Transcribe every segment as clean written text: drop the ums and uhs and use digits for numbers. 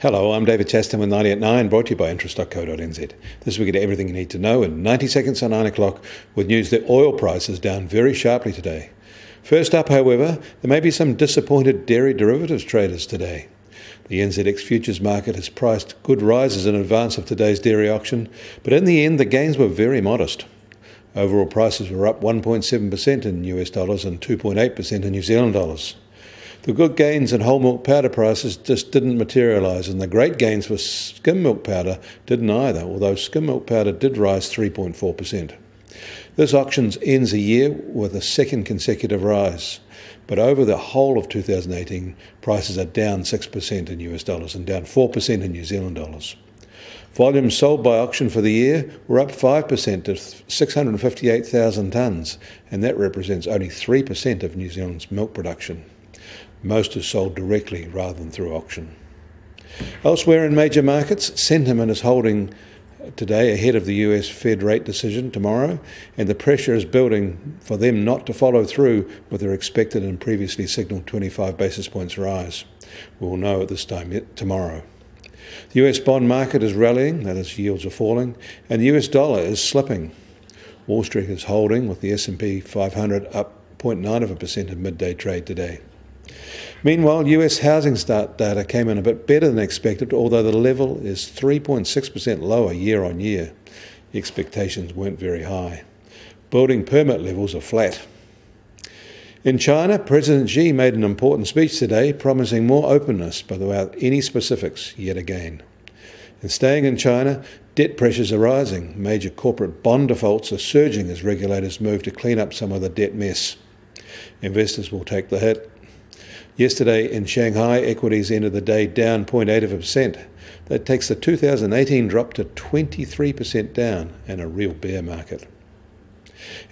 Hello, I'm David Chaston with 90 at 9, brought to you by interest.co.nz. This week, get everything you need to know in 90 seconds on 9 o'clock with news that oil prices down very sharply today. First up, however, there may be some disappointed dairy derivatives traders today. The NZX futures market has priced good rises in advance of today's dairy auction, but in the end, the gains were very modest. Overall prices were up 1.7% in US dollars and 2.8% in New Zealand dollars. The good gains in whole milk powder prices just didn't materialise, and the great gains for skim milk powder didn't either, although skim milk powder did rise 3.4%. This auction ends a year with a second consecutive rise, but over the whole of 2018, prices are down 6% in US dollars and down 4% in New Zealand dollars. Volumes sold by auction for the year were up 5% to 658,000 tonnes, and that represents only 3% of New Zealand's milk production. Most is sold directly rather than through auction. Elsewhere in major markets, sentiment is holding today ahead of the US Fed rate decision tomorrow, and the pressure is building for them not to follow through with their expected and previously signalled 25 basis points rise. We will know at this time tomorrow. The US bond market is rallying, that is, yields are falling, and the US dollar is slipping. Wall Street is holding, with the S&P 500 up 0.9% in midday trade today. Meanwhile, US housing start data came in a bit better than expected, although the level is 3.6% lower year on year. The expectations weren't very high. Building permit levels are flat. In China, President Xi made an important speech today, promising more openness, but without any specifics yet again. And staying in China, debt pressures are rising. Major corporate bond defaults are surging as regulators move to clean up some of the debt mess. Investors will take the hit. Yesterday in Shanghai, equities ended the day down 0.8%. That takes the 2018 drop to 23% down and a real bear market.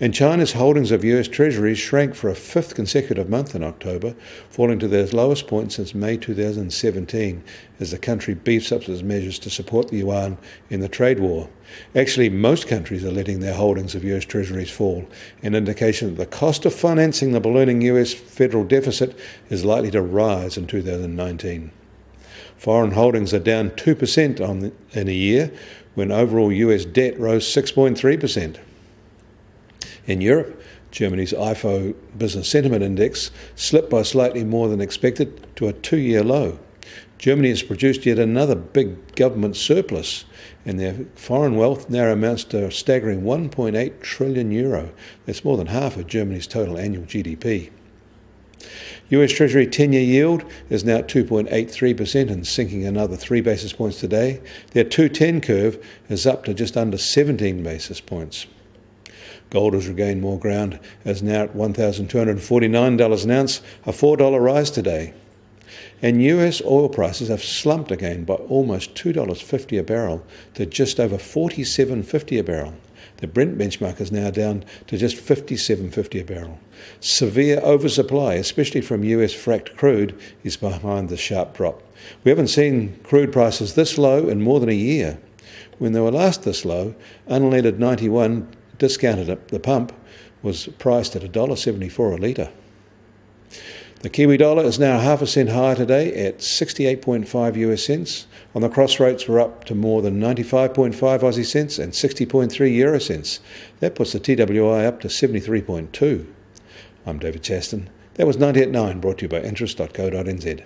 And China's holdings of US Treasuries shrank for a fifth consecutive month in October, falling to their lowest point since May 2017, as the country beefs up its measures to support the yuan in the trade war. Actually, most countries are letting their holdings of US Treasuries fall, an indication that the cost of financing the ballooning US federal deficit is likely to rise in 2019. Foreign holdings are down 2% in a year, when overall US debt rose 6.3%. In Europe, Germany's IFO Business Sentiment Index slipped by slightly more than expected to a two-year low. Germany has produced yet another big government surplus, and their foreign wealth now amounts to a staggering €1.8 trillion. That's more than half of Germany's total annual GDP. US Treasury 10-year yield is now at 2.83% and sinking another 3 basis points today. Their 2-10 curve is up to just under 17 basis points. Gold has regained more ground, as now at $1,249 an ounce, a $4 rise today. And US oil prices have slumped again by almost $2.50 a barrel to just over $47.50 a barrel. The Brent benchmark is now down to just $57.50 a barrel. Severe oversupply, especially from US fracked crude, is behind the sharp drop. We haven't seen crude prices this low in more than a year. When they were last this low, unleaded 91 discounted at the pump was priced at $1.74 a litre. The Kiwi dollar is now 0.5 cent higher today at 68.5 US cents. On the cross rates, we're up to more than 95.5 Aussie cents and 60.3 Euro cents. That puts the TWI up to 73.2. I'm David Chaston. That was 90 at 9, brought to you by interest.co.nz.